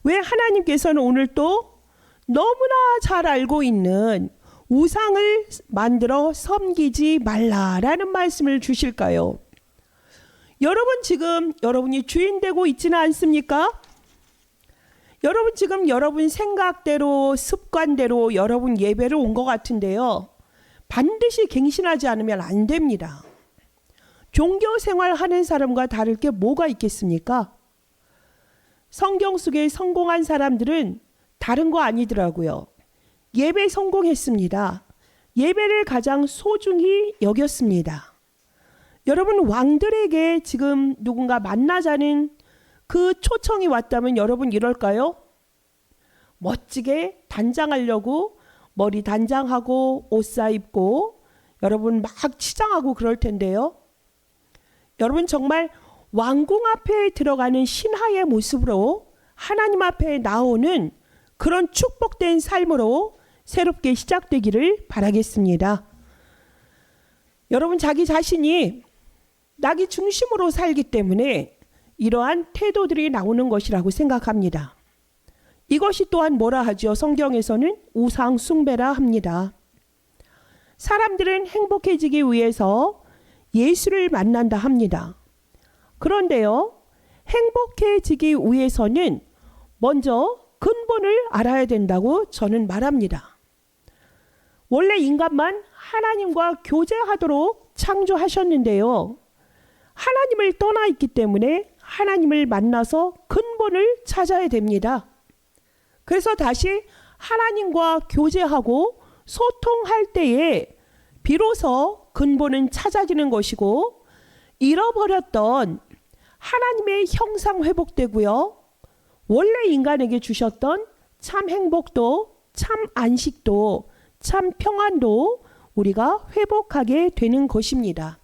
왜 하나님께서는 오늘 또 너무나 잘 알고 있는 우상을 만들어 섬기지 말라라는 말씀을 주실까요? 여러분 지금 여러분이 주인 되고 있지는 않습니까? 여러분 지금 여러분 생각대로 습관대로 여러분 예배를 온 것 같은데요. 반드시 갱신하지 않으면 안 됩니다. 종교 생활하는 사람과 다를 게 뭐가 있겠습니까? 성경 속에 성공한 사람들은 다른 거 아니더라고요. 예배 성공했습니다. 예배를 가장 소중히 여겼습니다. 여러분 왕들에게 지금 누군가 만나자는 그 초청이 왔다면 여러분 이럴까요? 멋지게 단장하려고 머리 단장하고 옷 사입고 여러분 막 치장하고 그럴 텐데요. 여러분 정말 왕궁 앞에 들어가는 신하의 모습으로 하나님 앞에 나오는 그런 축복된 삶으로 새롭게 시작되기를 바라겠습니다. 여러분 자기 자신이 나기 중심으로 살기 때문에 이러한 태도들이 나오는 것이라고 생각합니다. 이것이 또한 뭐라 하죠? 성경에서는 우상 숭배라 합니다. 사람들은 행복해지기 위해서 예수를 만난다 합니다. 그런데요, 행복해지기 위해서는 먼저 근본을 알아야 된다고 저는 말합니다. 원래 인간만 하나님과 교제하도록 창조하셨는데요. 하나님을 떠나 있기 때문에 하나님을 만나서 근본을 찾아야 됩니다. 그래서 다시 하나님과 교제하고 소통할 때에 비로소 근본은 찾아지는 것이고 잃어버렸던 하나님의 형상 회복되고요. 원래 인간에게 주셨던 참 행복도 참 안식도 참 평안도 우리가 회복하게 되는 것입니다.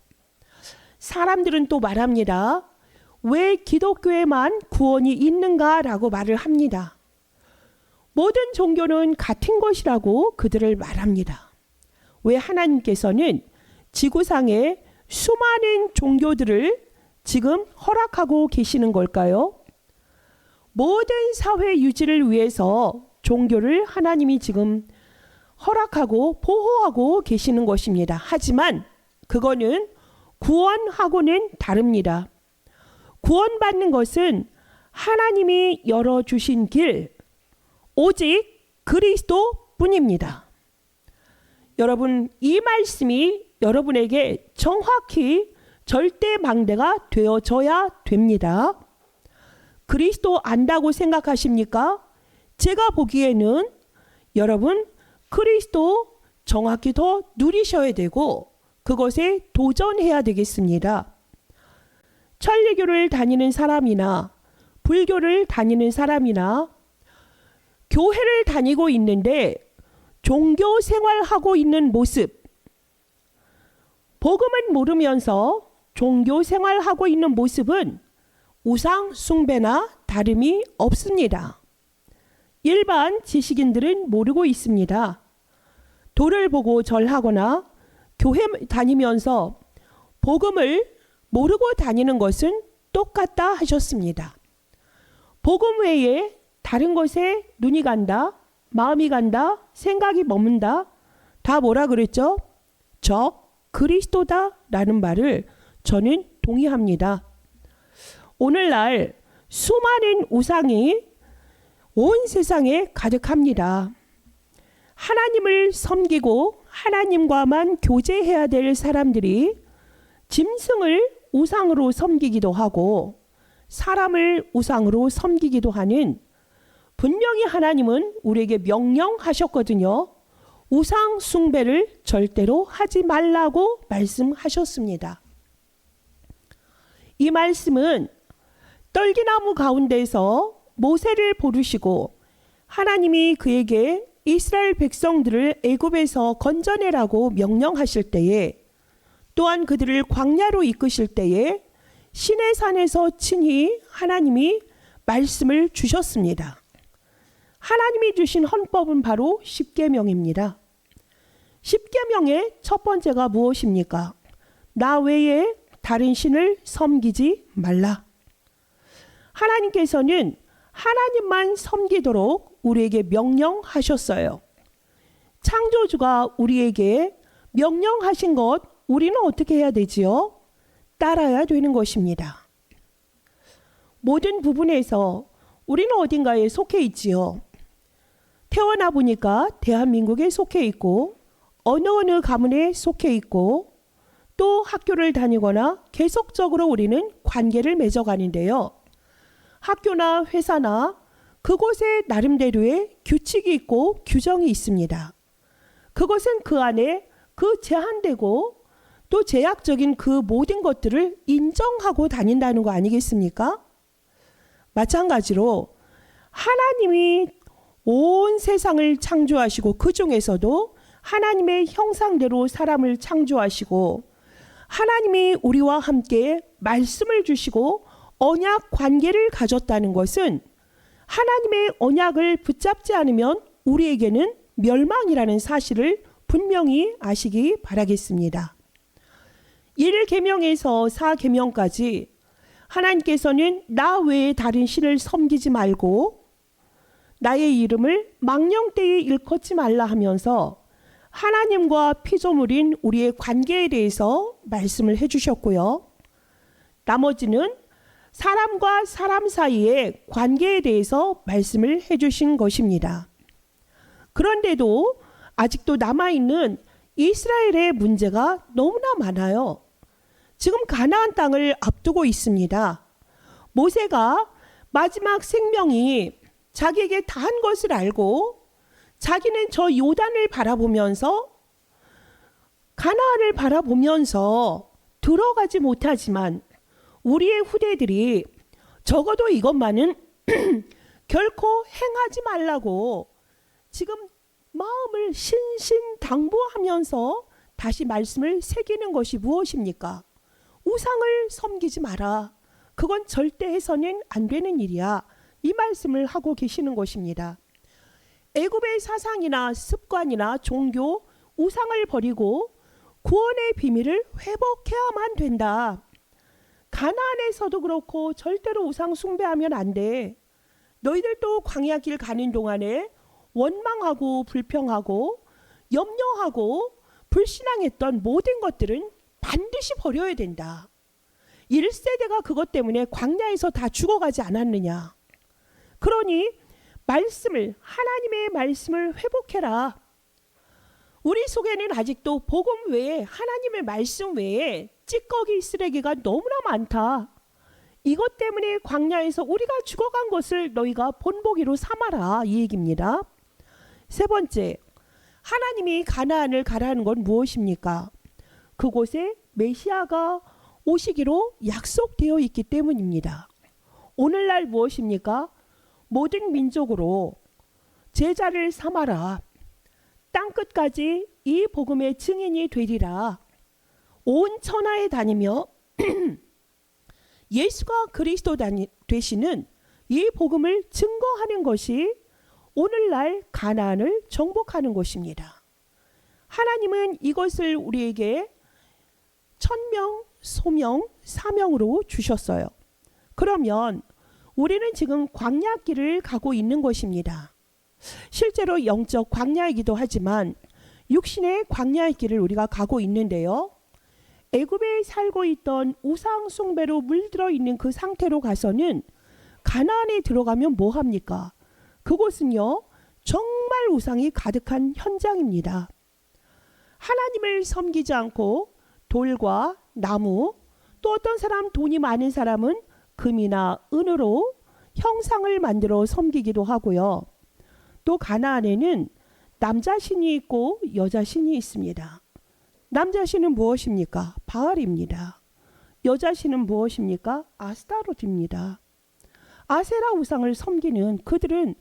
사람들은 또 말합니다. 왜 기독교에만 구원이 있는가라고 말을 합니다. 모든 종교는 같은 것이라고 그들을 말합니다. 왜 하나님께서는 지구상에 수많은 종교들을 지금 허락하고 계시는 걸까요? 모든 사회 유지를 위해서 종교를 하나님이 지금 허락하고 보호하고 계시는 것입니다. 하지만 그거는 구원하고는 다릅니다. 구원받는 것은 하나님이 열어주신 길, 오직 그리스도뿐입니다. 여러분, 이 말씀이 여러분에게 정확히 절대망대가 되어져야 됩니다. 그리스도 안다고 생각하십니까? 제가 보기에는 여러분 그리스도 정확히 더 누리셔야 되고 그것에 도전해야 되겠습니다. 천리교를 다니는 사람이나 불교를 다니는 사람이나 교회를 다니고 있는데 종교 생활하고 있는 모습, 복음은 모르면서 종교 생활하고 있는 모습은 우상 숭배나 다름이 없습니다. 일반 지식인들은 모르고 있습니다. 돌을 보고 절하거나 교회 다니면서 복음을 모르고 다니는 것은 똑같다 하셨습니다. 복음 외에 다른 것에 눈이 간다, 마음이 간다, 생각이 머문다. 다 뭐라 그랬죠? 저 그리스도다 라는 말을 저는 동의합니다. 오늘날 수많은 우상이 온 세상에 가득합니다. 하나님을 섬기고 하나님과만 교제해야 될 사람들이 짐승을 우상으로 섬기기도 하고 사람을 우상으로 섬기기도 하는, 분명히 하나님은 우리에게 명령하셨거든요. 우상 숭배를 절대로 하지 말라고 말씀하셨습니다. 이 말씀은 떨기나무 가운데서 모세를 부르시고 하나님이 그에게 이스라엘 백성들을 애굽에서 건져내라고 명령하실 때에, 또한 그들을 광야로 이끄실 때에 시내산에서 친히 하나님이 말씀을 주셨습니다. 하나님이 주신 헌법은 바로 십계명입니다. 십계명의 첫 번째가 무엇입니까? 나 외에 다른 신을 섬기지 말라. 하나님께서는 하나님만 섬기도록 우리에게 명령하셨어요. 창조주가 우리에게 명령하신 것 우리는 어떻게 해야 되지요? 따라야 되는 것입니다. 모든 부분에서 우리는 어딘가에 속해 있지요. 태어나 보니까 대한민국에 속해 있고 어느 가문에 속해 있고 또 학교를 다니거나 계속적으로 우리는 관계를 맺어가는데요. 학교나 회사나 그곳에 나름대로의 규칙이 있고 규정이 있습니다. 그것은 그 안에 그 제한되고 또 제약적인 그 모든 것들을 인정하고 다닌다는 거 아니겠습니까? 마찬가지로 하나님이 온 세상을 창조하시고 그 중에서도 하나님의 형상대로 사람을 창조하시고 하나님이 우리와 함께 말씀을 주시고 언약 관계를 가졌다는 것은 하나님의 언약을 붙잡지 않으면 우리에게는 멸망이라는 사실을 분명히 아시기 바라겠습니다. 1계명에서 4계명까지 하나님께서는 나 외에 다른 신을 섬기지 말고 나의 이름을 망령되이 일컫지 말라 하면서 하나님과 피조물인 우리의 관계에 대해서 말씀을 해주셨고요. 나머지는 사람과 사람 사이의 관계에 대해서 말씀을 해주신 것입니다. 그런데도 아직도 남아있는 이스라엘의 문제가 너무나 많아요. 지금 가나안 땅을 앞두고 있습니다. 모세가 마지막 생명이 자기에게 다한 것을 알고 자기는 저 요단을 바라보면서 가나안을 바라보면서 들어가지 못하지만 우리의 후대들이 적어도 이것만은 결코 행하지 말라고 지금 마음을 신신당부하면서 다시 말씀을 새기는 것이 무엇입니까? 우상을 섬기지 마라. 그건 절대 해서는 안 되는 일이야. 이 말씀을 하고 계시는 것입니다. 애굽의 사상이나 습관이나 종교, 우상을 버리고 구원의 비밀을 회복해야만 된다. 가나안에서도 그렇고 절대로 우상 숭배하면 안 돼. 너희들도 광야 길 가는 동안에 원망하고 불평하고 염려하고 불신앙했던 모든 것들은 반드시 버려야 된다. 1세대가 그것 때문에 광야에서 다 죽어가지 않았느냐. 그러니 하나님의 말씀을 회복해라. 우리 속에는 아직도 복음 외에 하나님의 말씀 외에 찌꺼기 쓰레기가 너무나 많다. 이것 때문에 광야에서 우리가 죽어간 것을 너희가 본보기로 삼아라. 이 얘기입니다. 세 번째, 하나님이 가나안을 가라는 건 무엇입니까? 그곳에 메시아가 오시기로 약속되어 있기 때문입니다. 오늘날 무엇입니까? 모든 민족으로 제자를 삼아라. 땅끝까지 이 복음의 증인이 되리라. 온 천하에 다니며 예수가 그리스도 되시는 이 복음을 증거하는 것이 오늘날 가나안을 정복하는 것입니다. 하나님은 이것을 우리에게 천명, 소명, 사명으로 주셨어요. 그러면 우리는 지금 광야길을 가고 있는 것입니다. 실제로 영적 광야이기도 하지만 육신의 광야의 길을 우리가 가고 있는데요. 애굽에 살고 있던 우상 숭배로 물들어 있는 그 상태로 가서는 가나안에 들어가면 뭐합니까? 그곳은요, 정말 우상이 가득한 현장입니다. 하나님을 섬기지 않고 돌과 나무, 또 어떤 사람 돈이 많은 사람은 금이나 은으로 형상을 만들어 섬기기도 하고요. 또 가나안에는 남자 신이 있고 여자 신이 있습니다. 남자 신은 무엇입니까? 바알입니다. 여자 신은 무엇입니까? 아스타롯입니다. 아세라 우상을 섬기는 그들은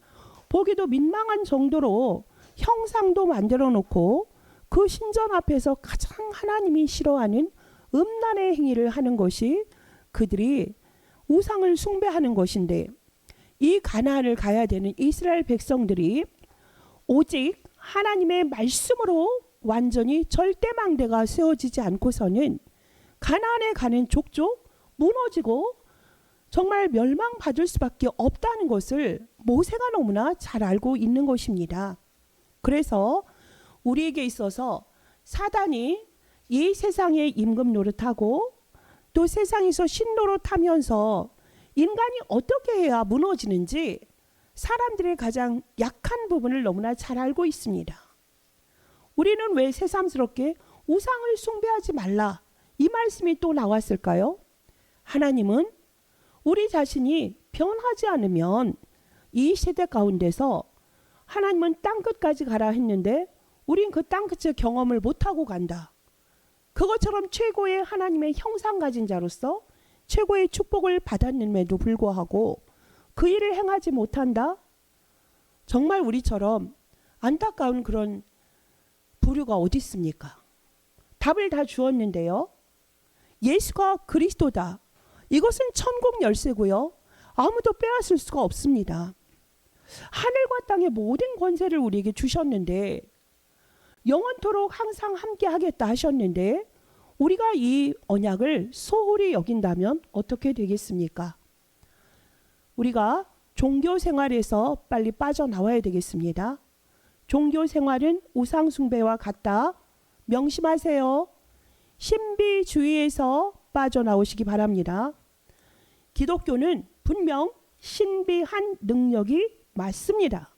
보기도 민망한 정도로 형상도 만들어 놓고 그 신전 앞에서 가장 하나님이 싫어하는 음란의 행위를 하는 것이 그들이 우상을 숭배하는 것인데, 이 가나안을 가야 되는 이스라엘 백성들이 오직 하나님의 말씀으로 완전히 절대망대가 세워지지 않고서는 가나안에 가는 족족 무너지고 정말 멸망받을 수밖에 없다는 것을 모세가 너무나 잘 알고 있는 것입니다. 그래서 우리에게 있어서 사단이 이 세상의 임금 노릇하고 또 세상에서 신노릇하면서 인간이 어떻게 해야 무너지는지 사람들의 가장 약한 부분을 너무나 잘 알고 있습니다. 우리는 왜 새삼스럽게 우상을 숭배하지 말라 이 말씀이 또 나왔을까요? 하나님은 우리 자신이 변하지 않으면 이 세대 가운데서 하나님은 땅끝까지 가라 했는데 우린 그 땅끝의 경험을 못하고 간다. 그것처럼 최고의 하나님의 형상 가진 자로서 최고의 축복을 받았음에도 불구하고 그 일을 행하지 못한다? 정말 우리처럼 안타까운 그런 부류가 어디 있습니까? 답을 다 주었는데요. 예수가 그리스도다. 이것은 천국 열쇠고요. 아무도 빼앗을 수가 없습니다. 하늘과 땅의 모든 권세를 우리에게 주셨는데 영원토록 항상 함께 하겠다 하셨는데 우리가 이 언약을 소홀히 여긴다면 어떻게 되겠습니까? 우리가 종교 생활에서 빨리 빠져나와야 되겠습니다. 종교 생활은 우상 숭배와 같다. 명심하세요. 신비주의에서 빠져나오시기 바랍니다. 기독교는 분명 신비한 능력이 맞습니다.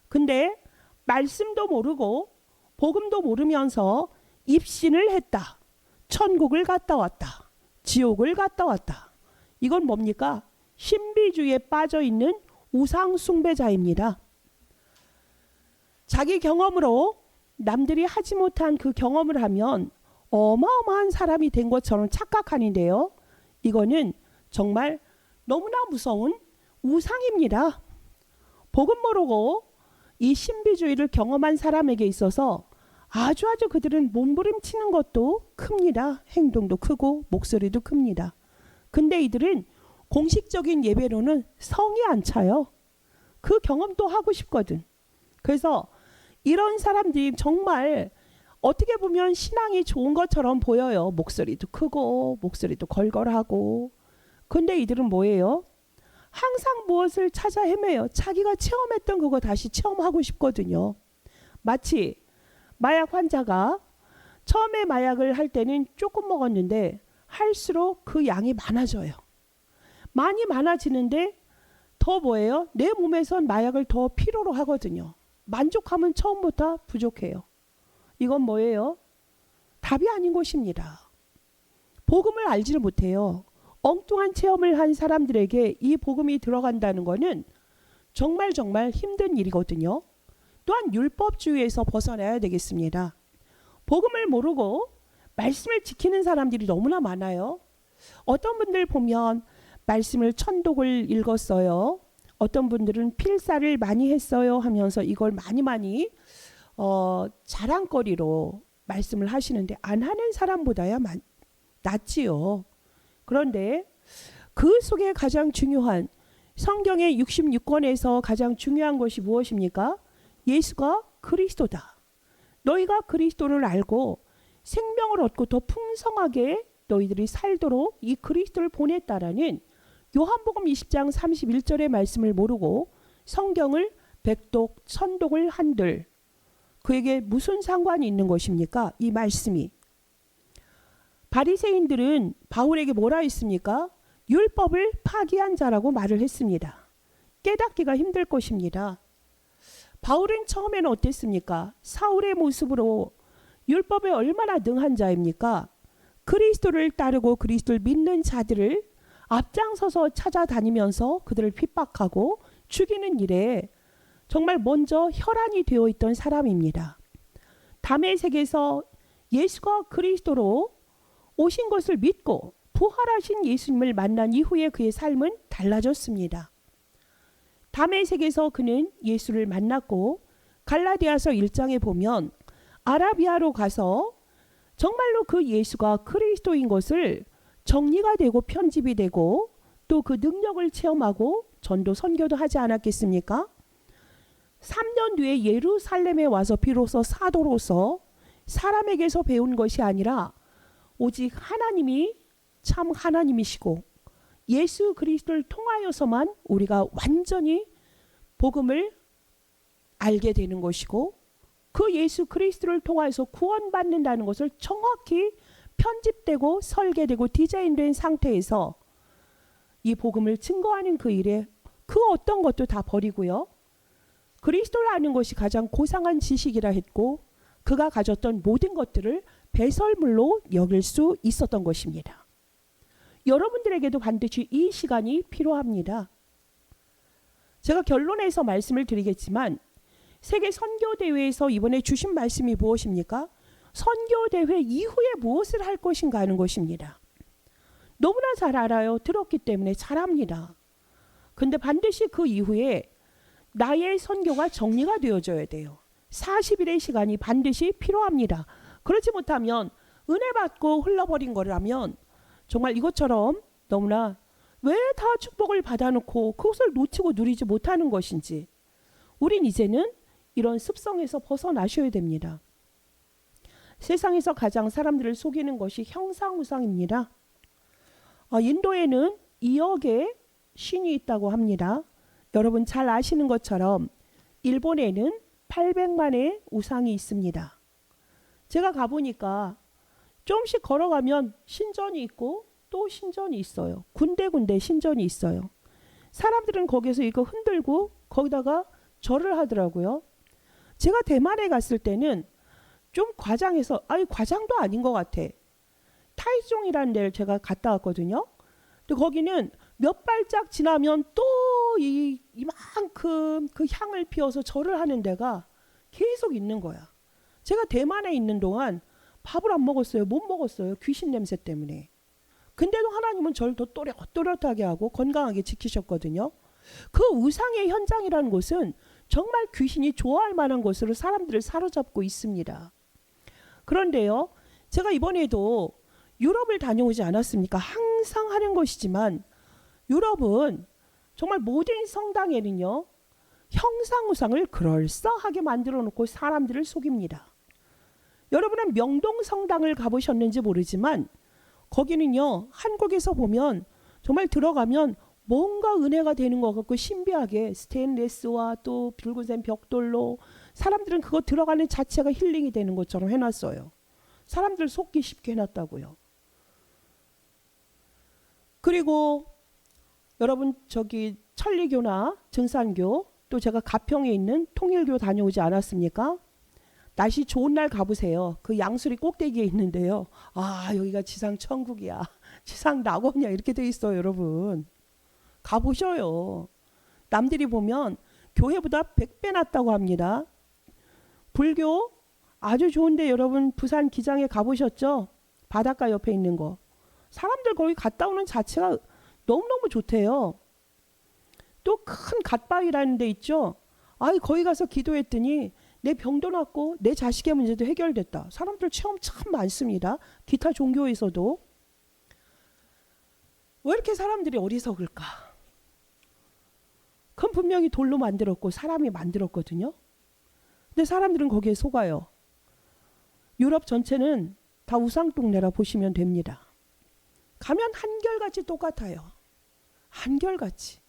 근데 말씀도 모르고 복음도 모르면서 입신을 했다. 천국을 갔다 왔다. 지옥을 갔다 왔다. 이건 뭡니까? 신비주의에 빠져있는 우상 숭배자입니다. 자기 경험으로 남들이 하지 못한 그 경험을 하면 어마어마한 사람이 된 것처럼 착각하는데요. 이거는 정말 너무나 무서운 우상입니다. 복음 모르고 이 신비주의를 경험한 사람에게 있어서 아주 그들은 몸부림치는 것도 큽니다. 행동도 크고 목소리도 큽니다. 근데 이들은 공식적인 예배로는 성이 안 차요. 그 경험도 하고 싶거든. 그래서 이런 사람들이 정말 어떻게 보면 신앙이 좋은 것처럼 보여요. 목소리도 크고 목소리도 걸걸하고. 근데 이들은 뭐예요? 항상 무엇을 찾아 헤매요. 자기가 체험했던 그거 다시 체험하고 싶거든요. 마치 마약 환자가 처음에 마약을 할 때는 조금 먹었는데 할수록 그 양이 많아져요. 많이 많아지는데 더 뭐예요? 내 몸에선 마약을 더 필요로 하거든요. 만족하면 처음부터 부족해요. 이건 뭐예요? 답이 아닌 것입니다. 복음을 알지를 못해요. 엉뚱한 체험을 한 사람들에게 이 복음이 들어간다는 것은 정말 힘든 일이거든요. 또한 율법주의에서 벗어나야 되겠습니다. 복음을 모르고 말씀을 지키는 사람들이 너무나 많아요. 어떤 분들 보면 말씀을 천독을 읽었어요. 어떤 분들은 필사를 많이 했어요 하면서 이걸 많이 자랑거리로 말씀을 하시는데 안 하는 사람보다야 낫지요. 그런데 그 속에 가장 중요한 성경의 66권에서 가장 중요한 것이 무엇입니까? 예수가 그리스도다. 너희가 그리스도를 알고 생명을 얻고 더 풍성하게 너희들이 살도록 이 그리스도를 보냈다라는 요한복음 20장 31절의 말씀을 모르고 성경을 백독 천독을 한들 그에게 무슨 상관이 있는 것입니까? 이 말씀이. 바리새인들은 바울에게 뭐라 했습니까? 율법을 파기한 자라고 말을 했습니다. 깨닫기가 힘들 것입니다. 바울은 처음에는 어땠습니까? 사울의 모습으로 율법에 얼마나 능한 자입니까? 그리스도를 따르고 그리스도를 믿는 자들을 앞장서서 찾아다니면서 그들을 핍박하고 죽이는 일에 정말 먼저 혈안이 되어 있던 사람입니다. 다메섹에서 예수가 그리스도로 오신 것을 믿고 부활하신 예수님을 만난 이후에 그의 삶은 달라졌습니다. 다메섹에서 그는 예수를 만났고 갈라디아서 1장에 보면 아라비아로 가서 정말로 그 예수가 그리스도인 것을 정리가 되고 편집이 되고 또 그 능력을 체험하고 전도 선교도 하지 않았겠습니까? 3년 뒤에 예루살렘에 와서 비로소 사도로서 사람에게서 배운 것이 아니라 오직 하나님이 참 하나님이시고 예수 그리스도를 통하여서만 우리가 완전히 복음을 알게 되는 것이고, 그 예수 그리스도를 통해서 구원받는다는 것을 정확히 편집되고 설계되고 디자인된 상태에서 이 복음을 증거하는 그 일에 그 어떤 것도 다 버리고요. 그리스도를 아는 것이 가장 고상한 지식이라 했고, 그가 가졌던 모든 것들을 배설물로 여길 수 있었던 것입니다. 여러분들에게도 반드시 이 시간이 필요합니다. 제가 결론에서 말씀을 드리겠지만, 세계 선교대회에서 이번에 주신 말씀이 무엇입니까? 선교대회 이후에 무엇을 할 것인가 하는 것입니다. 너무나 잘 알아요. 들었기 때문에 잘 압니다. 근데 반드시 그 이후에 나의 선교가 정리가 되어져야 돼요. 40일의 시간이 반드시 필요합니다. 그렇지 못하면 은혜 받고 흘러버린 거라면 정말 이것처럼 너무나 왜 다 축복을 받아놓고 그것을 놓치고 누리지 못하는 것인지, 우린 이제는 이런 습성에서 벗어나셔야 됩니다. 세상에서 가장 사람들을 속이는 것이 형상우상입니다. 인도에는 2억의 신이 있다고 합니다. 여러분 잘 아시는 것처럼 일본에는 800만의 우상이 있습니다. 제가 가보니까 조금씩 걸어가면 신전이 있고 또 신전이 있어요. 군데군데 신전이 있어요. 사람들은 거기서 이거 흔들고 거기다가 절을 하더라고요. 제가 대만에 갔을 때는 좀 과장해서, 과장도 아닌 것 같아. 타이종이라는 데를 제가 갔다 왔거든요. 근데 거기는 몇 발짝 지나면 또 이만큼 그 향을 피워서 절을 하는 데가 계속 있는 거야. 제가 대만에 있는 동안 밥을 안 먹었어요. 못 먹었어요. 귀신 냄새 때문에. 근데도 하나님은 저를 더 또렷하게 하고 건강하게 지키셨거든요. 그 우상의 현장이라는 곳은 정말 귀신이 좋아할 만한 곳으로 사람들을 사로잡고 있습니다. 그런데요, 제가 이번에도 유럽을 다녀오지 않았습니까? 항상 하는 것이지만 유럽은 정말 모든 성당에는요, 형상우상을 그럴싸하게 만들어 놓고 사람들을 속입니다. 여러분은 명동 성당을 가보셨는지 모르지만 거기는요, 한국에서 보면 정말 들어가면 뭔가 은혜가 되는 것 같고 신비하게 스테인레스와 또 붉은색 벽돌로 사람들은 그거 들어가는 자체가 힐링이 되는 것처럼 해놨어요. 사람들 속기 쉽게 해놨다고요. 그리고 여러분 저기 천리교나 증산교, 또 제가 가평에 있는 통일교 다녀오지 않았습니까? 날씨 좋은 날 가보세요. 그 양수리 꼭대기에 있는데요. 여기가 지상 천국이야. 지상 낙원이야. 이렇게 돼 있어요, 여러분. 가보셔요. 남들이 보면 교회보다 100배 낫다고 합니다. 불교 아주 좋은데 여러분 부산 기장에 가보셨죠? 바닷가 옆에 있는 거. 사람들 거기 갔다 오는 자체가 너무너무 좋대요. 또 큰 갓바위라는 데 있죠? 거기 가서 기도했더니 내 병도 낫고 내 자식의 문제도 해결됐다. 사람들 체험 참 많습니다. 기타 종교에서도. 왜 이렇게 사람들이 어리석을까? 그건 분명히 돌로 만들었고 사람이 만들었거든요. 근데 사람들은 거기에 속아요. 유럽 전체는 다 우상동네라 보시면 됩니다. 가면 한결같이 똑같아요. 한결같이.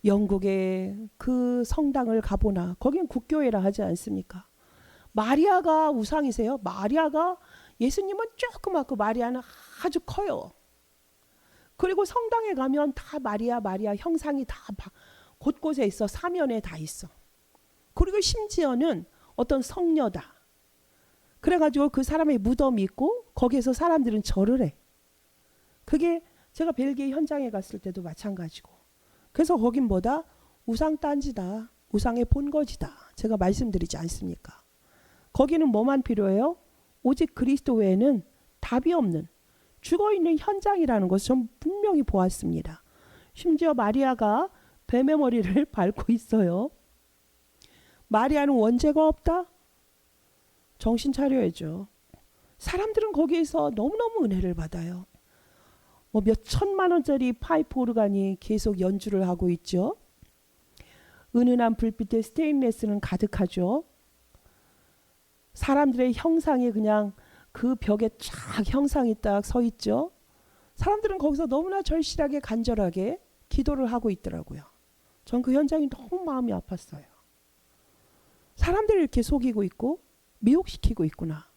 영국의 그 성당을 가보나, 거긴 국교회라 하지 않습니까? 마리아가 우상이세요? 마리아가, 예수님은 조그맣고 마리아는 아주 커요. 그리고 성당에 가면 다 마리아 형상이 다 곳곳에 있어. 사면에 다 있어. 그리고 심지어는 어떤 성녀다. 그래가지고 그 사람의 무덤이 있고 거기에서 사람들은 절을 해. 그게 제가 벨기에 현장에 갔을 때도 마찬가지고. 그래서 거긴 뭐다? 우상딴지다. 우상의 본거지다. 제가 말씀드리지 않습니까? 거기는 뭐만 필요해요? 오직 그리스도 외에는 답이 없는 죽어있는 현장이라는 것을 좀 분명히 보았습니다. 심지어 마리아가 뱀의 머리를 밟고 있어요. 마리아는 원죄가 없다? 정신 차려야죠. 사람들은 거기에서 너무너무 은혜를 받아요. 몇 천만 원짜리 파이프 오르간이 계속 연주를 하고 있죠. 은은한 불빛에 스테인레스는 가득하죠. 사람들의 형상이 그냥 그 벽에 쫙 형상이 딱 서 있죠. 사람들은 거기서 너무나 절실하게 간절하게 기도를 하고 있더라고요. 전 그 현장이 너무 마음이 아팠어요. 사람들을 이렇게 속이고 있고 미혹시키고 있구나.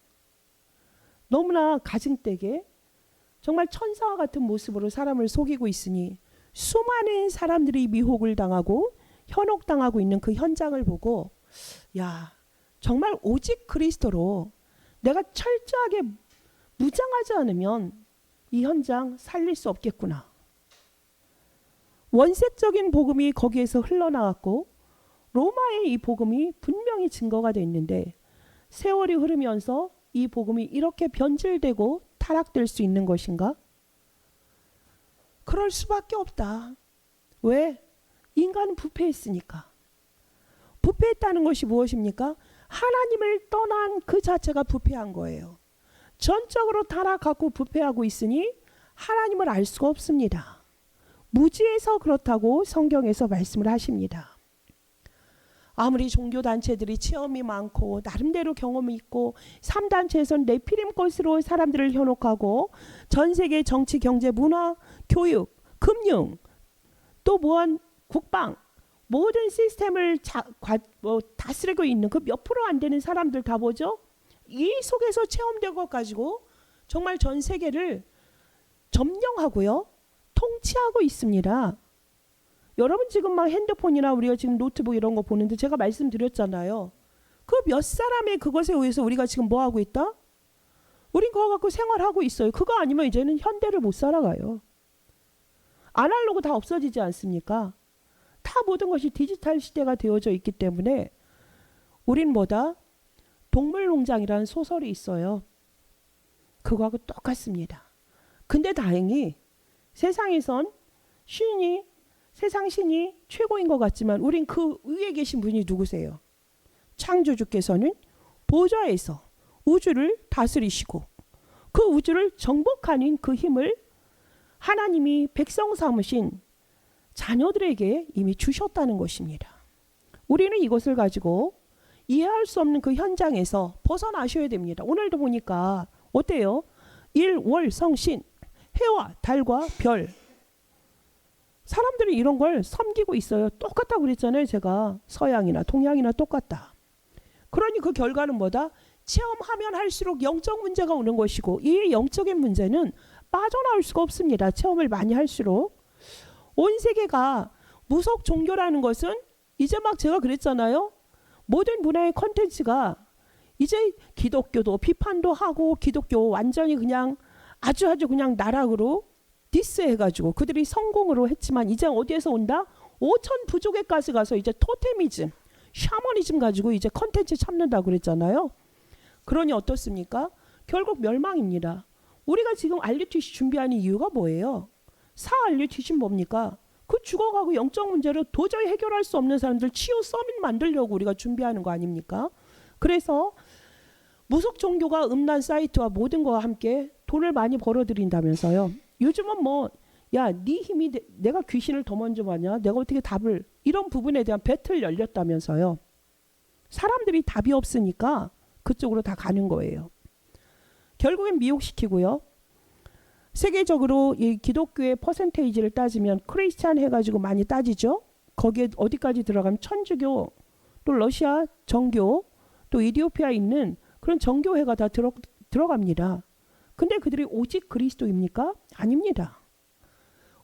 너무나 가증되게 정말 천사와 같은 모습으로 사람을 속이고 있으니 수많은 사람들이 미혹을 당하고 현혹당하고 있는 그 현장을 보고 야, 정말 오직 그리스도로 내가 철저하게 무장하지 않으면 이 현장 살릴 수 없겠구나. 원색적인 복음이 거기에서 흘러나왔고 로마의 이 복음이 분명히 증거가 됐는데 세월이 흐르면서 이 복음이 이렇게 변질되고 타락될 수 있는 것인가? 그럴 수밖에 없다. 왜? 인간은 부패했으니까. 부패했다는 것이 무엇입니까? 하나님을 떠난 그 자체가 부패한 거예요. 전적으로 타락하고 부패하고 있으니 하나님을 알 수가 없습니다. 무지해서 그렇다고 성경에서 말씀을 하십니다. 아무리 종교단체들이 체험이 많고 나름대로 경험이 있고 3단체에서는 네피림 것으로 사람들을 현혹하고 전 세계 정치, 경제, 문화, 교육, 금융 또 무한 국방 모든 시스템을 다스리고 있는 그 몇 프로 안 되는 사람들 다 보죠. 이 속에서 체험된 것 가지고 정말 전 세계를 점령하고요. 통치하고 있습니다. 여러분 지금 막 핸드폰이나 우리가 지금 노트북 이런 거 보는데 제가 말씀드렸잖아요. 그 몇 사람의 그것에 의해서 우리가 지금 뭐 하고 있다? 우린 그거 갖고 생활하고 있어요. 그거 아니면 이제는 현대를 못 살아가요. 아날로그 다 없어지지 않습니까? 다 모든 것이 디지털 시대가 되어져 있기 때문에 우린 뭐다? 동물농장이라는 소설이 있어요. 그거하고 똑같습니다. 근데 다행히 세상에선 세상 신이 최고인 것 같지만 우린 그 위에 계신 분이 누구세요? 창조주께서는 보좌에서 우주를 다스리시고 그 우주를 정복하는 그 힘을 하나님이 백성 삼으신 자녀들에게 이미 주셨다는 것입니다. 우리는 이것을 가지고 이해할 수 없는 그 현장에서 벗어나셔야 됩니다. 오늘도 보니까 어때요? 일, 월, 성, 신, 해와 달과 별 사람들이 이런 걸 섬기고 있어요. 똑같다고 그랬잖아요. 제가 서양이나 동양이나 똑같다. 그러니 그 결과는 뭐다? 체험하면 할수록 영적 문제가 오는 것이고 이 영적인 문제는 빠져나올 수가 없습니다. 체험을 많이 할수록. 온 세계가 무속 종교라는 것은 이제 막 제가 그랬잖아요. 모든 문화의 컨텐츠가 이제 기독교도 비판도 하고 기독교 완전히 그냥 아주 그냥 나락으로 디스해가지고 그들이 성공으로 했지만 이제 어디에서 온다? 5천 부족에까지 가서 이제 토테미즘, 샤머니즘 가지고 이제 컨텐츠 참는다고 그랬잖아요. 그러니 어떻습니까? 결국 멸망입니다. 우리가 지금 알류티시 준비하는 이유가 뭐예요? 알류티시 뭡니까? 그 죽어가고 영적 문제를 도저히 해결할 수 없는 사람들 치유 서밋 만들려고 우리가 준비하는 거 아닙니까? 그래서 무속 종교가 음란 사이트와 모든 거와 함께 돈을 많이 벌어들인다면서요. 요즘은 뭐 야, 네 힘이 내가 귀신을 더 먼저 봤냐? 내가 어떻게 답을 이런 부분에 대한 배틀 열렸다면서요. 사람들이 답이 없으니까 그쪽으로 다 가는 거예요. 결국엔 미혹시키고요. 세계적으로 이 기독교의 퍼센테이지를 따지면 크리스찬 해가지고 많이 따지죠. 거기에 어디까지 들어가면 천주교, 또 러시아 정교, 또 이디오피아에 있는 그런 정교회가 다 들어갑니다. 근데 그들이 오직 그리스도입니까? 아닙니다.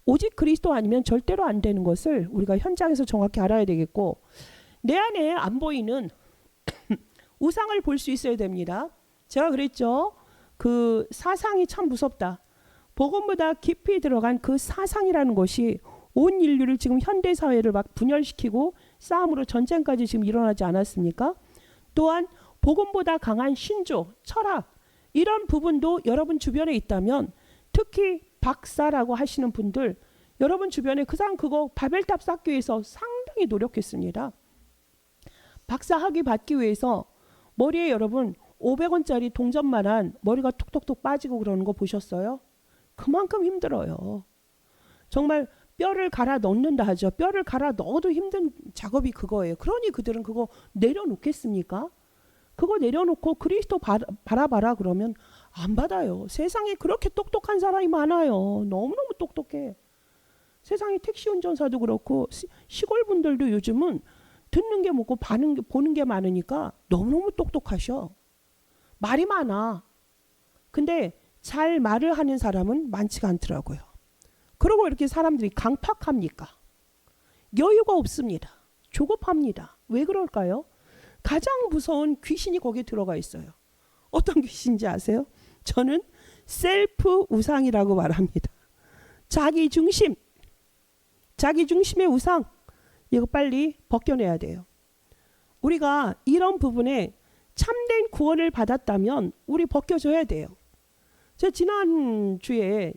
오직 그리스도 아니면 절대로 안 되는 것을 우리가 현장에서 정확히 알아야 되겠고 내 안에 안 보이는 우상을 볼 수 있어야 됩니다. 제가 그랬죠. 그 사상이 참 무섭다. 복음보다 깊이 들어간 그 사상이라는 것이 온 인류를 지금 현대사회를 막 분열시키고 싸움으로 전쟁까지 지금 일어나지 않았습니까? 또한 복음보다 강한 신조, 철학 이런 부분도 여러분 주변에 있다면 특히 박사라고 하시는 분들 여러분 주변에 그 사람 그거 바벨탑 쌓기 위해서 상당히 노력했습니다. 박사 학위 받기 위해서 머리에 여러분 500원짜리 동전만한 머리가 톡톡톡 빠지고 그러는 거 보셨어요? 그만큼 힘들어요. 정말 뼈를 갈아 넣는다 하죠. 뼈를 갈아 넣어도 힘든 작업이 그거예요. 그러니 그들은 그거 내려놓겠습니까? 그거 내려놓고 그리스도 바라봐라 그러면 안 받아요. 세상에 그렇게 똑똑한 사람이 많아요. 너무너무 똑똑해. 세상에 택시 운전사도 그렇고 시골 분들도 요즘은 듣는 게 뭐고 보는 게 많으니까 너무너무 똑똑하셔. 말이 많아. 근데 잘 말을 하는 사람은 많지가 않더라고요. 그리고 이렇게 사람들이 강팍합니까? 여유가 없습니다. 조급합니다. 왜 그럴까요? 가장 무서운 귀신이 거기에 들어가 있어요. 어떤 귀신인지 아세요? 저는 셀프 우상이라고 말합니다. 자기 중심, 자기 중심의 우상, 이거 빨리 벗겨내야 돼요. 우리가 이런 부분에 참된 구원을 받았다면 우리 벗겨줘야 돼요. 제가 지난주에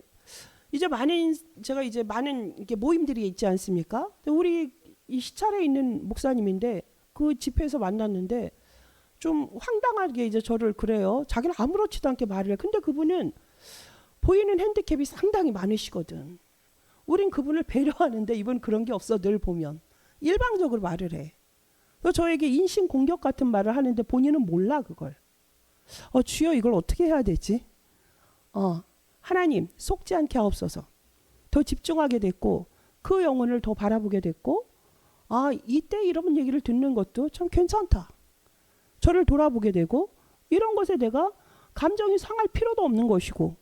제가 이제 많은 이렇게 모임들이 있지 않습니까? 우리 이 시찰에 있는 목사님인데 그 집회에서 만났는데 좀 황당하게 이제 저를 그래요. 자기는 아무렇지도 않게 말을 해. 근데 그분은 보이는 핸디캡이 상당히 많으시거든. 우린 그분을 배려하는데 이분 그런 게 없어. 늘 보면 일방적으로 말을 해. 그래서 저에게 인신 공격 같은 말을 하는데 본인은 몰라 그걸. 주여 이걸 어떻게 해야 되지? 하나님 속지 않게 하옵소서. 더 집중하게 됐고 그 영혼을 더 바라보게 됐고 이때 이런 얘기를 듣는 것도 참 괜찮다. 저를 돌아보게 되고 이런 것에 내가 감정이 상할 필요도 없는 것이고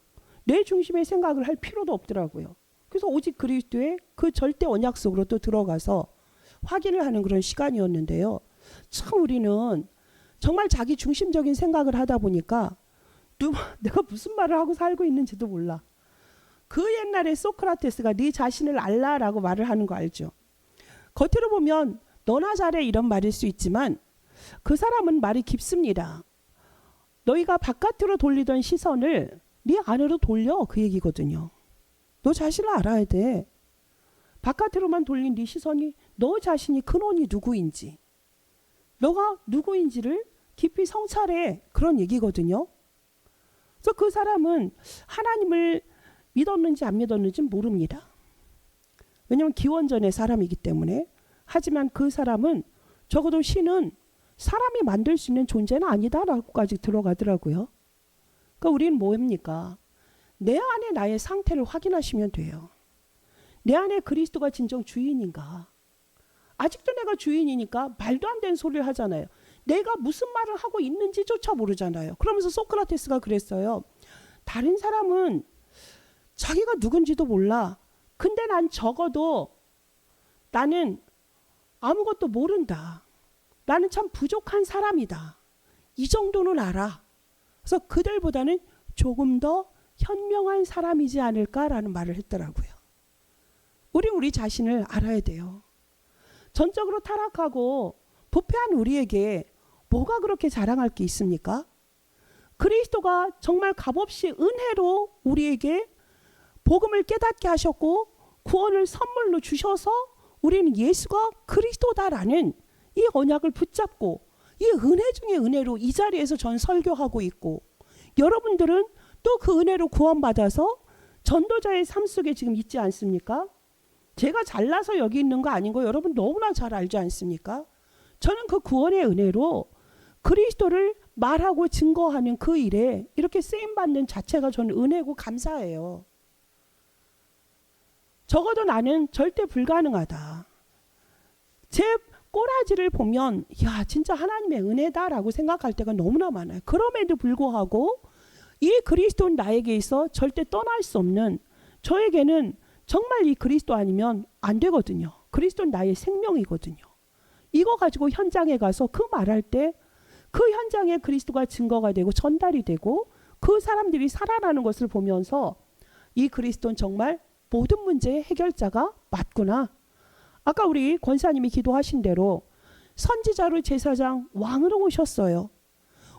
내 중심의 생각을 할 필요도 없더라고요. 그래서 오직 그리스도의 그 절대 언약 속으로 또 들어가서 확인을 하는 그런 시간이었는데요. 참 우리는 정말 자기 중심적인 생각을 하다 보니까 내가 무슨 말을 하고 살고 있는지도 몰라. 그 옛날에 소크라테스가 네 자신을 알라라고 말을 하는 거 알죠? 겉으로 보면 너나 잘해 이런 말일 수 있지만 그 사람은 말이 깊습니다. 너희가 바깥으로 돌리던 시선을 네 안으로 돌려 그 얘기거든요. 너 자신을 알아야 돼. 바깥으로만 돌린 네 시선이 너 자신이 근원이 누구인지 너가 누구인지를 깊이 성찰해 그런 얘기거든요. 그래서 그 사람은 하나님을 믿었는지 안 믿었는지 모릅니다. 왜냐하면 기원전의 사람이기 때문에. 하지만 그 사람은 적어도 신은 사람이 만들 수 있는 존재는 아니다라고까지 들어가더라고요. 그러니까 우리는 뭐합니까? 내 안에 나의 상태를 확인하시면 돼요. 내 안에 그리스도가 진정 주인인가? 아직도 내가 주인이니까 말도 안 되는 소리를 하잖아요. 내가 무슨 말을 하고 있는지조차 모르잖아요. 그러면서 소크라테스가 그랬어요. 다른 사람은 자기가 누군지도 몰라. 근데 난 적어도 나는 아무것도 모른다. 나는 참 부족한 사람이다. 이 정도는 알아. 그래서 그들보다는 조금 더 현명한 사람이지 않을까라는 말을 했더라고요. 우리 자신을 알아야 돼요. 전적으로 타락하고 부패한 우리에게 뭐가 그렇게 자랑할 게 있습니까? 그리스도가 정말 값없이 은혜로 우리에게 복음을 깨닫게 하셨고 구원을 선물로 주셔서 우리는 예수가 그리스도다라는 이 언약을 붙잡고 이 은혜 중에 은혜로 이 자리에서 전 설교하고 있고 여러분들은 또 그 은혜로 구원받아서 전도자의 삶 속에 지금 있지 않습니까? 제가 잘나서 여기 있는 거 아닌 거 여러분 너무나 잘 알지 않습니까? 저는 그 구원의 은혜로 그리스도를 말하고 증거하는 그 일에 이렇게 쓰임받는 자체가 저는 은혜고 감사해요. 적어도 나는 절대 불가능하다. 제 꼬라지를 보면 야 진짜 하나님의 은혜다라고 생각할 때가 너무나 많아요. 그럼에도 불구하고 이 그리스도는 나에게 있어 절대 떠날 수 없는 저에게는 정말 이 그리스도 아니면 안 되거든요. 그리스도는 나의 생명이거든요. 이거 가지고 현장에 가서 그 말할 때 그 현장에 그리스도가 증거가 되고 전달이 되고 그 사람들이 살아나는 것을 보면서 이 그리스도는 정말 모든 문제의 해결자가 맞구나. 아까 우리 권사님이 기도하신 대로 선지자로 제사장 왕으로 오셨어요.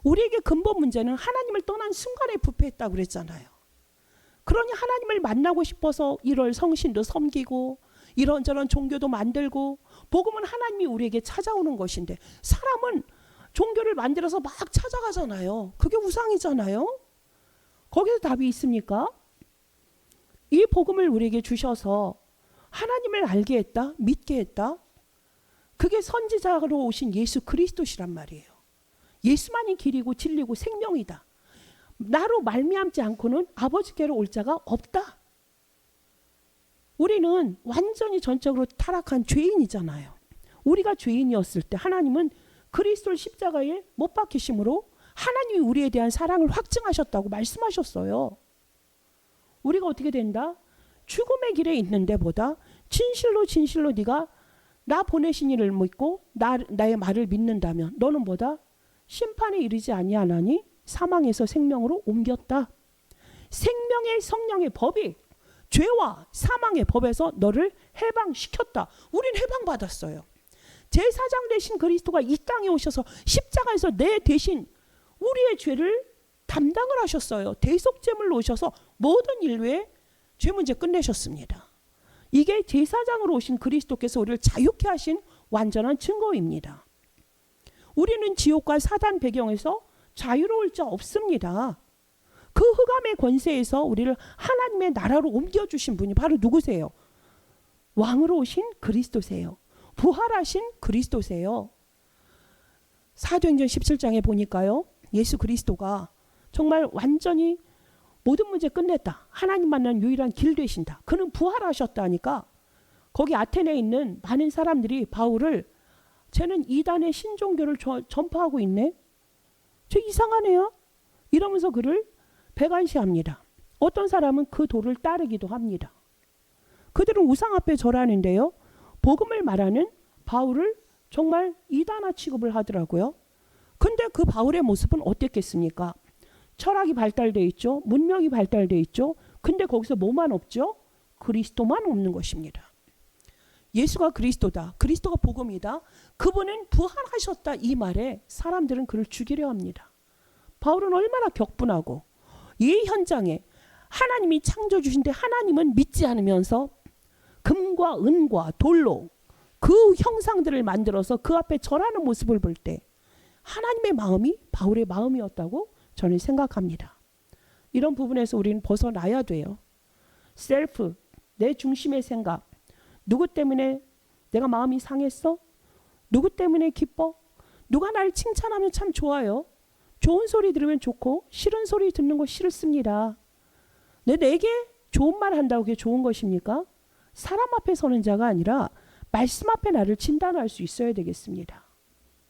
우리에게 근본 문제는 하나님을 떠난 순간에 부패했다고 그랬잖아요. 그러니 하나님을 만나고 싶어서 이럴 성신도 섬기고 이런저런 종교도 만들고 복음은 하나님이 우리에게 찾아오는 것인데 사람은 종교를 만들어서 막 찾아가잖아요. 그게 우상이잖아요. 거기서 답이 있습니까? 이 복음을 우리에게 주셔서 하나님을 알게 했다, 믿게 했다. 그게 선지자로 오신 예수 그리스도시란 말이에요. 예수만이 길이고 진리고 생명이다. 나로 말미암지 않고는 아버지께로 올 자가 없다. 우리는 완전히 전적으로 타락한 죄인이잖아요. 우리가 죄인이었을 때 하나님은 그리스도를 십자가에 못 박히심으로 하나님이 우리에 대한 사랑을 확증하셨다고 말씀하셨어요. 우리가 어떻게 된다? 죽음의 길에 있는데 보다 진실로 진실로 네가 나 보내신 이를 믿고 나의 말을 믿는다면 너는 보다 심판에 이르지 아니하나니 사망에서 생명으로 옮겼다. 생명의 성령의 법이 죄와 사망의 법에서 너를 해방시켰다. 우린 해방받았어요. 제사장 되신 그리스도가 이 땅에 오셔서 십자가에서 내 대신 우리의 죄를 담당을 하셨어요. 대속제물로 오셔서 모든 인류의 죄 문제 끝내셨습니다. 이게 제사장으로 오신 그리스도께서 우리를 자유케 하신 완전한 증거입니다. 우리는 지옥과 사단 배경에서 자유로울 자 없습니다. 그 흑암의 권세에서 우리를 하나님의 나라로 옮겨주신 분이 바로 누구세요? 왕으로 오신 그리스도세요. 부활하신 그리스도세요. 사도행전 17장에 보니까요, 예수 그리스도가 정말 완전히 모든 문제 끝냈다. 하나님 만난 유일한 길 되신다. 그는 부활하셨다니까 거기 아테네에 있는 많은 사람들이 바울을 쟤는 이단의 신종교를 전파하고 있네. 쟤 이상하네요. 이러면서 그를 배관시합니다. 어떤 사람은 그 도를 따르기도 합니다. 그들은 우상 앞에 절하는데요. 복음을 말하는 바울을 정말 이단화 취급을 하더라고요. 근데 그 바울의 모습은 어땠겠습니까? 철학이 발달돼 있죠. 문명이 발달돼 있죠. 근데 거기서 뭐만 없죠? 그리스도만 없는 것입니다. 예수가 그리스도다. 그리스도가 복음이다. 그분은 부활하셨다. 이 말에 사람들은 그를 죽이려 합니다. 바울은 얼마나 격분하고 이 현장에 하나님이 창조 주신데 하나님은 믿지 않으면서 금과 은과 돌로 그 형상들을 만들어서 그 앞에 절하는 모습을 볼 때 하나님의 마음이 바울의 마음이었다고 저는 생각합니다. 이런 부분에서 우리는 벗어나야 돼요. 셀프, 내 중심의 생각. 누구 때문에 내가 마음이 상했어? 누구 때문에 기뻐? 누가 나를 칭찬하면 참 좋아요. 좋은 소리 들으면 좋고 싫은 소리 듣는 거 싫습니다. 내게 좋은 말 한다고 그게 좋은 것입니까? 사람 앞에 서는 자가 아니라 말씀 앞에 나를 진단할 수 있어야 되겠습니다.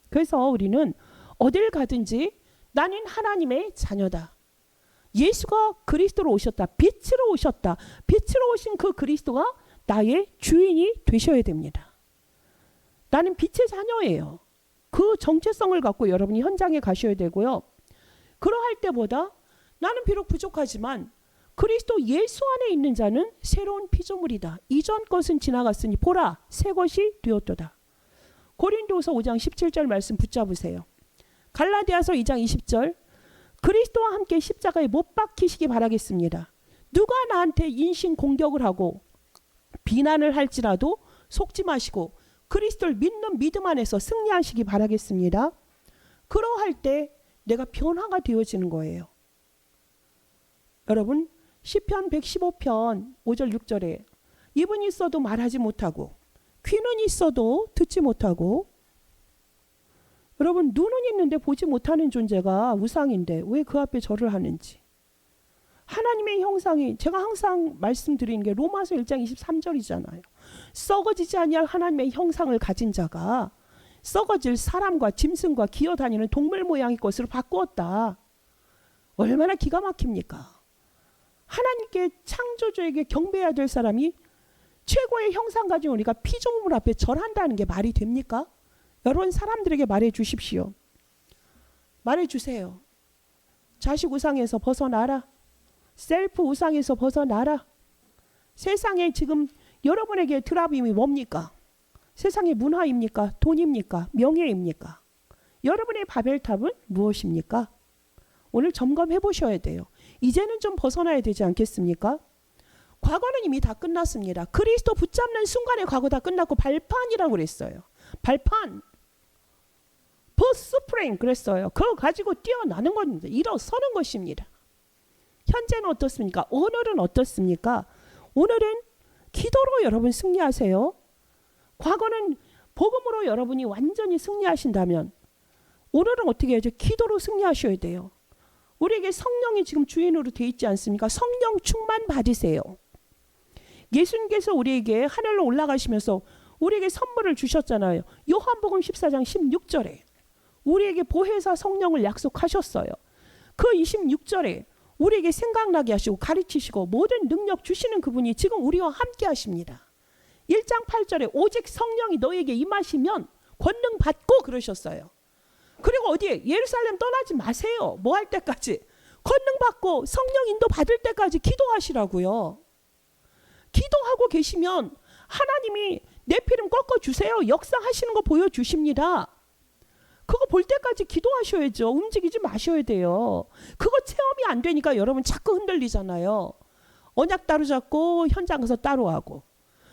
그래서 우리는 어딜 가든지 나는 하나님의 자녀다. 예수가 그리스도로 오셨다. 빛으로 오셨다. 빛으로 오신 그 그리스도가 나의 주인이 되셔야 됩니다. 나는 빛의 자녀예요. 그 정체성을 갖고 여러분이 현장에 가셔야 되고요. 그러할 때보다 나는 비록 부족하지만 그리스도 예수 안에 있는 자는 새로운 피조물이다. 이전 것은 지나갔으니 보라 새 것이 되었도다. 고린도후서 5장 17절 말씀 붙잡으세요. 갈라디아서 2장 20절 그리스도와 함께 십자가에 못 박히시기 바라겠습니다. 누가 나한테 인신 공격을 하고 비난을 할지라도 속지 마시고 그리스도를 믿는 믿음 안에서 승리하시기 바라겠습니다. 그러할 때 내가 변화가 되어지는 거예요. 여러분 시편 115편 5절 6절에 입은 있어도 말하지 못하고 귀는 있어도 듣지 못하고 여러분 눈은 있는데 보지 못하는 존재가 우상인데 왜 그 앞에 절을 하는지 하나님의 형상이 제가 항상 말씀드리는 게 로마서 1장 23절이잖아요. 썩어지지 아니할 하나님의 형상을 가진 자가 썩어질 사람과 짐승과 기어다니는 동물 모양의 것으로 바꾸었다. 얼마나 기가 막힙니까? 하나님께 창조주에게 경배해야 될 사람이 최고의 형상 가진 우리가 피조물 앞에 절한다는 게 말이 됩니까? 여러분 사람들에게 말해 주십시오. 말해 주세요. 자식 우상에서 벗어나라. 셀프 우상에서 벗어나라. 세상에 지금 여러분에게 트라빔이 뭡니까? 세상의 문화입니까? 돈입니까? 명예입니까? 여러분의 바벨탑은 무엇입니까? 오늘 점검해 보셔야 돼요. 이제는 좀 벗어나야 되지 않겠습니까? 과거는 이미 다 끝났습니다. 그리스도 붙잡는 순간에 과거 다 끝났고 발판이라고 그랬어요. 발판. 버스프레임 그랬어요. 그거 가지고 뛰어나는 겁니다. 일어서는 것입니다. 현재는 어떻습니까? 오늘은 어떻습니까? 오늘은 기도로 여러분 승리하세요. 과거는 복음으로 여러분이 완전히 승리하신다면 오늘은 어떻게 해야죠? 기도로 승리하셔야 돼요. 우리에게 성령이 지금 주인으로 돼 있지 않습니까? 성령 충만 받으세요. 예수님께서 우리에게 하늘로 올라가시면서 우리에게 선물을 주셨잖아요. 요한복음 14장 16절에 우리에게 보혜사 성령을 약속하셨어요. 그 26절에 우리에게 생각나게 하시고 가르치시고 모든 능력 주시는 그분이 지금 우리와 함께 하십니다. 1장 8절에 오직 성령이 너에게 임하시면 권능 받고 그러셨어요. 그리고 어디에 예루살렘 떠나지 마세요. 뭐 할 때까지? 권능 받고 성령 인도 받을 때까지 기도하시라고요. 기도하고 계시면 하나님이 네피림 꺾어주세요. 역사하시는 거 보여주십니다. 그거 볼 때까지 기도하셔야죠. 움직이지 마셔야 돼요. 그거 체험이 안 되니까 여러분 자꾸 흔들리잖아요. 언약 따로 잡고 현장 가서 따로 하고,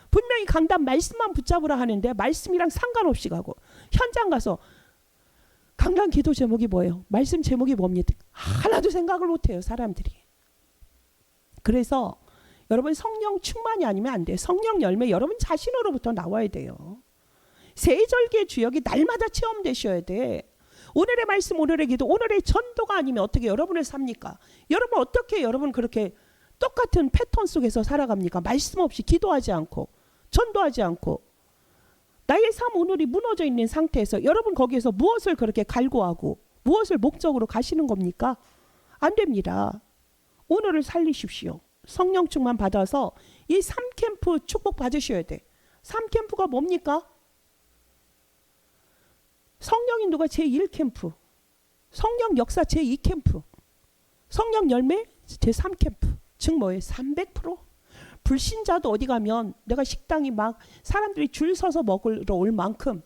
분명히 강단 말씀만 붙잡으라 하는데 말씀이랑 상관없이 가고, 현장 가서 강단 기도 제목이 뭐예요? 말씀 제목이 뭡니까? 하나도 생각을 못해요, 사람들이. 그래서 여러분 성령 충만이 아니면 안 돼요. 성령 열매 여러분 자신으로부터 나와야 돼요. 세절기의 주역이 날마다 체험되셔야 돼. 오늘의 말씀, 오늘의 기도, 오늘의 전도가 아니면 어떻게 여러분을 삽니까? 여러분 어떻게 여러분 그렇게 똑같은 패턴 속에서 살아갑니까? 말씀 없이 기도하지 않고 전도하지 않고 나의 삶 오늘이 무너져 있는 상태에서 여러분 거기에서 무엇을 그렇게 갈구하고 무엇을 목적으로 가시는 겁니까? 안 됩니다. 오늘을 살리십시오. 성령 충만 받아서 이 3캠프 축복 받으셔야 돼. 3캠프가 뭡니까? 성령 인도가 제1캠프, 성령 역사 제2캠프, 성령 열매 제3캠프. 즉 뭐예요? 300%? 불신자도 어디 가면 내가 식당이 막 사람들이 줄 서서 먹으러 올 만큼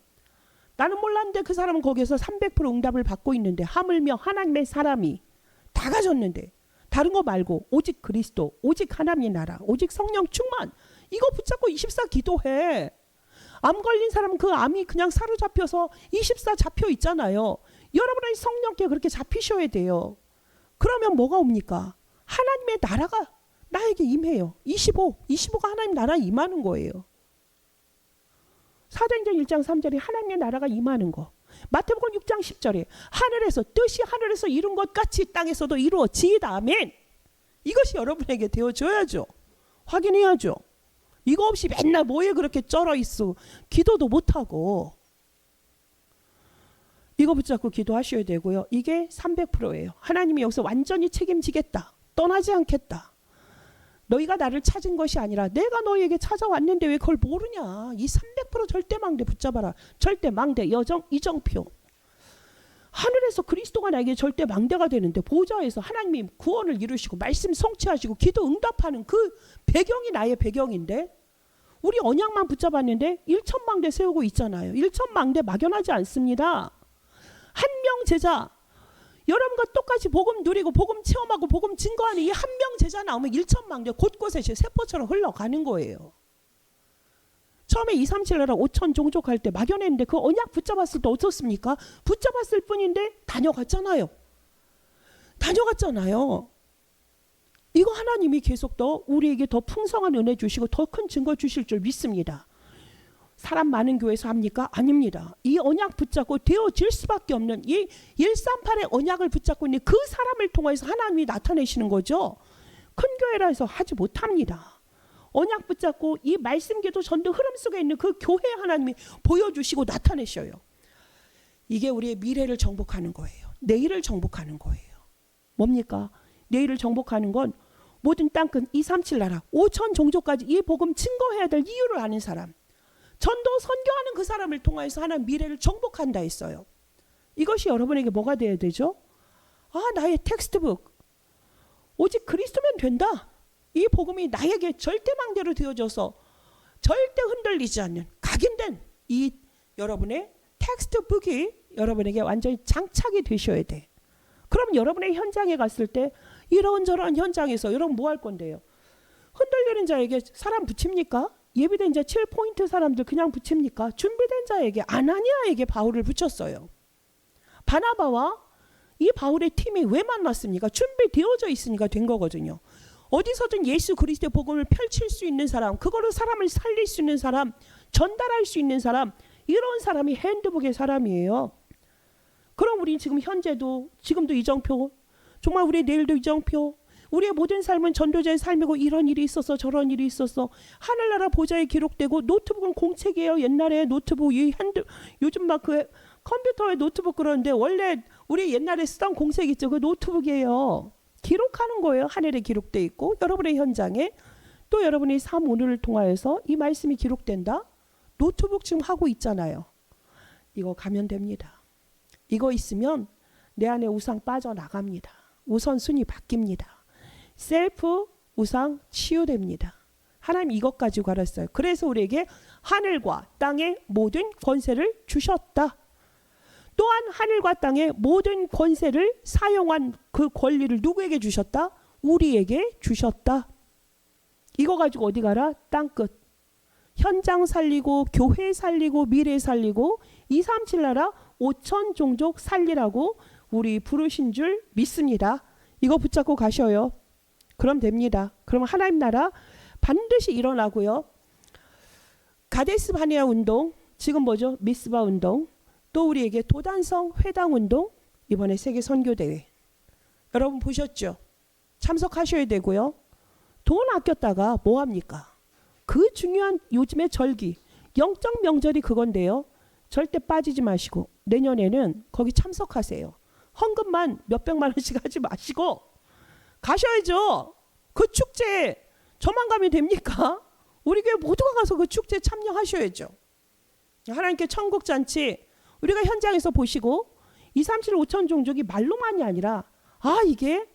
나는 몰랐는데 그 사람은 거기에서 300% 응답을 받고 있는데, 하물며 하나님의 사람이 다 가졌는데 다른 거 말고 오직 그리스도, 오직 하나님의 나라, 오직 성령 충만, 이거 붙잡고 24 기도해. 암 걸린 사람은 그 암이 그냥 사로잡혀서 24 잡혀 있잖아요. 여러분의 성령께 그렇게 잡히셔야 돼요. 그러면 뭐가 옵니까? 하나님의 나라가 나에게 임해요. 25가 하나님 나라에 임하는 거예요. 사도행전 1장 3절에 하나님의 나라가 임하는 거. 마태복음 6장 10절에 하늘에서 뜻이 하늘에서 이룬 것 같이 땅에서도 이루어지이다. 아멘. 이것이 여러분에게 되어줘야죠. 확인해야죠. 이거 없이 맨날 뭐에 그렇게 쩔어 있어. 기도도 못하고. 이거 붙잡고 기도하셔야 되고요. 이게 300%예요. 하나님이 여기서 완전히 책임지겠다. 떠나지 않겠다. 너희가 나를 찾은 것이 아니라 내가 너희에게 찾아왔는데 왜 그걸 모르냐. 이 300% 절대망대 붙잡아라. 절대망대 여정 이정표. 하늘에서 그리스도가 나에게 절대망대가 되는데 보좌에서 하나님이 구원을 이루시고 말씀 성취하시고 기도 응답하는 그 배경이 나의 배경인데, 우리 언약만 붙잡았는데 1천망대 세우고 있잖아요. 1천망대 막연하지 않습니다. 한 명 제자, 여러분과 똑같이 복음 누리고 복음 체험하고 복음 증거하는 이 한 명 제자 나오면 1천망대 곳곳에 세포처럼 흘러가는 거예요. 처음에 237 나라 5천 종족할 때 막연했는데 그 언약 붙잡았을 때 어떻습니까? 붙잡았을 뿐인데 다녀갔잖아요. 이거 하나님이 계속 더 우리에게 더 풍성한 은혜 주시고 더 큰 증거 주실 줄 믿습니다. 사람 많은 교회에서 합니까? 아닙니다. 이 언약 붙잡고 되어질 수밖에 없는 이 138의 언약을 붙잡고 있는 그 사람을 통해서 하나님이 나타내시는 거죠. 큰 교회라 해서 하지 못합니다. 언약 붙잡고 이 말씀 기도 전도 흐름 속에 있는 그 교회 하나님이 보여주시고 나타내셔요. 이게 우리의 미래를 정복하는 거예요. 내일을 정복하는 거예요. 뭡니까? 내일을 정복하는 건 모든 땅끝 237 나라 5천 종족까지 이 복음 증거해야 될 이유를 아는 사람, 전도 선교하는 그 사람을 통해서 하나님 미래를 정복한다 했어요. 이것이 여러분에게 뭐가 돼야 되죠? 나의 텍스트북, 오직 그리스도면 된다. 이 복음이 나에게 절대망대로 되어져서 절대 흔들리지 않는 각인된 이 여러분의 텍스트북이 여러분에게 완전히 장착이 되셔야 돼. 그럼 여러분의 현장에 갔을 때 이런저런 현장에서 여러분 뭐 할 건데요? 흔들리는 자에게 사람 붙입니까? 예비된 자 7포인트 사람들 그냥 붙입니까? 준비된 자에게 아나니아에게 바울을 붙였어요. 바나바와 이 바울의 팀이 왜 만났습니까? 준비되어져 있으니까 된 거거든요. 어디서든 예수 그리스도의 복음을 펼칠 수 있는 사람, 그거로 사람을 살릴 수 있는 사람, 전달할 수 있는 사람, 이런 사람이 핸드북의 사람이에요. 그럼 우리 지금 현재도 지금도 이정표 정말 우리 내일도 이정표, 우리의 모든 삶은 전도자의 삶이고 이런 일이 있었어 저런 일이 있었어. 하늘나라 보좌에 기록되고 노트북은 공책이에요. 옛날에 노트북 요즘 막 그 컴퓨터에 노트북 그러는데 원래 우리 옛날에 쓰던 공책 있죠. 그 노트북이에요. 기록하는 거예요. 하늘에 기록돼 있고 여러분의 현장에 또 여러분의 삶 오늘을 통하여서 이 말씀이 기록된다. 노트북 지금 하고 있잖아요. 이거 가면 됩니다. 이거 있으면 내 안에 우상 빠져나갑니다. 우선순위 바뀝니다. 셀프 우상 치유됩니다. 하나님 이것 가지고 가르쳤어요. 그래서 우리에게 하늘과 땅의 모든 권세를 주셨다. 또한 하늘과 땅의 모든 권세를 사용한 그 권리를 누구에게 주셨다? 우리에게 주셨다. 이거 가지고 어디 가라? 땅끝. 현장 살리고 교회 살리고 미래 살리고 237 나라 5천 종족 살리라고 우리 부르신 줄 믿습니다. 이거 붙잡고 가셔요. 그럼 됩니다. 그럼 하나님 나라 반드시 일어나고요. 가데스 바네아 운동, 지금 뭐죠? 미스바 운동, 또 우리에게 도단성 회당 운동, 이번에 세계 선교대회. 여러분 보셨죠? 참석하셔야 되고요. 돈 아꼈다가 뭐합니까? 그 중요한 요즘의 절기, 영적 명절이 그건데요. 절대 빠지지 마시고 내년에는 거기 참석하세요. 헌금만 몇백만 원씩 하지 마시고 가셔야죠. 그 축제에 저만 가면 됩니까? 우리 교회 모두가 가서 그 축제에 참여하셔야죠. 하나님께 천국잔치 우리가 현장에서 보시고 237 5천 종족이 말로만이 아니라 이게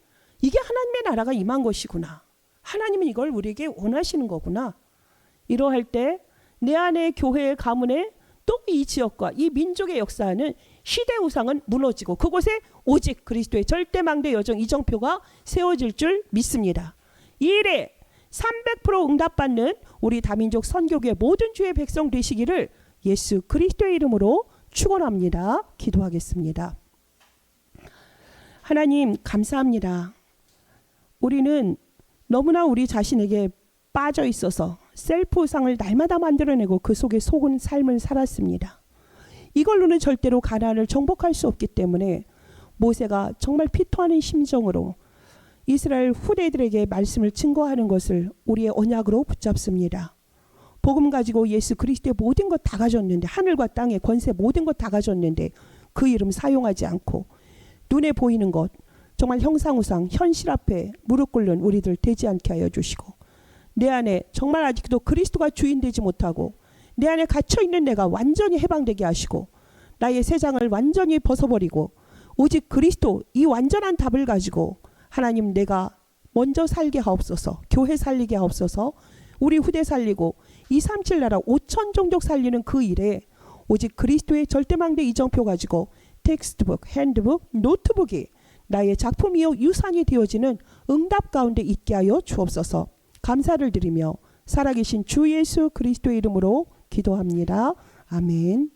하나님의 나라가 임한 것이구나. 하나님은 이걸 우리에게 원하시는 거구나. 이러할 때 내 안의 교회의 가문에 또 이 지역과 이 민족의 역사하는 시대 우상은 무너지고 그곳에 오직 그리스도의 절대망대 여정 이정표가 세워질 줄 믿습니다. 이 일에 300% 응답받는 우리 다민족 선교교회 모든 주의 백성 되시기를 예수 그리스도의 이름으로 축원합니다. 기도하겠습니다. 하나님 감사합니다. 우리는 너무나 우리 자신에게 빠져 있어서 셀프 우상을 날마다 만들어내고 그 속에 속은 삶을 살았습니다. 이걸로는 절대로 가나안을 정복할 수 없기 때문에 모세가 정말 피토하는 심정으로 이스라엘 후대들에게 말씀을 증거하는 것을 우리의 언약으로 붙잡습니다. 복음 가지고 예수 그리스도의 모든 것 다 가졌는데, 하늘과 땅의 권세 모든 것 다 가졌는데 그 이름 사용하지 않고 눈에 보이는 것, 정말 형상우상 현실 앞에 무릎 꿇는 우리들 되지 않게 하여 주시고, 내 안에 정말 아직도 그리스도가 주인 되지 못하고 내 안에 갇혀있는 내가 완전히 해방되게 하시고 나의 세상을 완전히 벗어버리고 오직 그리스도 이 완전한 답을 가지고 하나님 내가 먼저 살게 하옵소서, 교회 살리게 하옵소서, 우리 후대 살리고 237 나라 5천 종족 살리는 그 일에 오직 그리스도의 절대망대 이정표 가지고 텍스트북, 핸드북, 노트북이 나의 작품이요 유산이 되어지는 응답 가운데 있게 하여 주옵소서. 감사를 드리며 살아계신 주 예수 그리스도의 이름으로 기도합니다. 아멘.